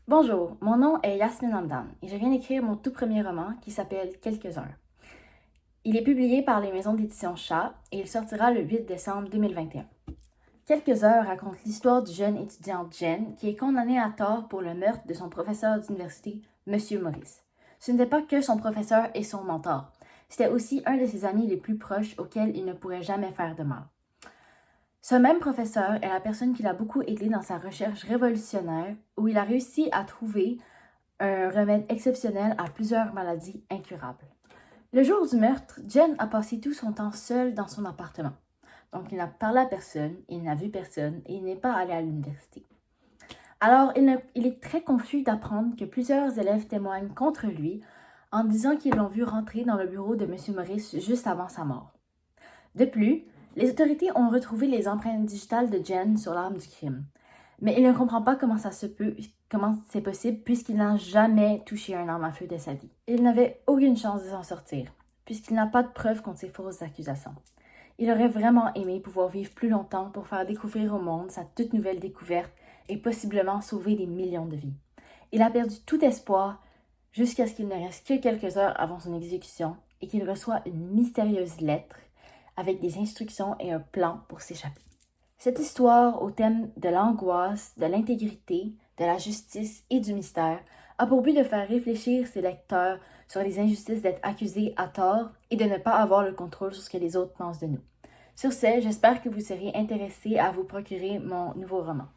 Bonjour, mon nom est Yasmine Hamdan et je viens d'écrire mon tout premier roman qui s'appelle Quelques-uns. Il est publié par les maisons d'édition Chat et il sortira le 8 décembre 2021. Quelques-heures raconte l'histoire du jeune étudiant Jen qui est condamné à tort pour le meurtre de son professeur d'université, Monsieur Maurice. Ce n'était pas que son professeur et son mentor, c'était aussi un de ses amis les plus proches auxquels il ne pourrait jamais faire de mal. Ce même professeur est la personne qui l'a beaucoup aidé dans sa recherche révolutionnaire où il a réussi à trouver un remède exceptionnel à plusieurs maladies incurables. Le jour du meurtre, Jen a passé tout son temps seul dans son appartement. Donc il n'a parlé à personne, il n'a vu personne et il n'est pas allé à l'université. Alors il est très confus d'apprendre que plusieurs élèves témoignent contre lui en disant qu'ils l'ont vu rentrer dans le bureau de M. Maurice juste avant sa mort. De plus, les autorités ont retrouvé les empreintes digitales de Jen sur l'arme du crime. Mais il ne comprend pas comment c'est possible puisqu'il n'a jamais touché un arme à feu de sa vie. Il n'avait aucune chance de s'en sortir, puisqu'il n'a pas de preuves contre ses fausses accusations. Il aurait vraiment aimé pouvoir vivre plus longtemps pour faire découvrir au monde sa toute nouvelle découverte et possiblement sauver des millions de vies. Il a perdu tout espoir jusqu'à ce qu'il ne reste que quelques heures avant son exécution et qu'il reçoit une mystérieuse lettre avec des instructions et un plan pour s'échapper. Cette histoire au thème de l'angoisse, de l'intégrité, de la justice et du mystère a pour but de faire réfléchir ses lecteurs sur les injustices d'être accusés à tort et de ne pas avoir le contrôle sur ce que les autres pensent de nous. Sur ce, j'espère que vous serez intéressés à vous procurer mon nouveau roman.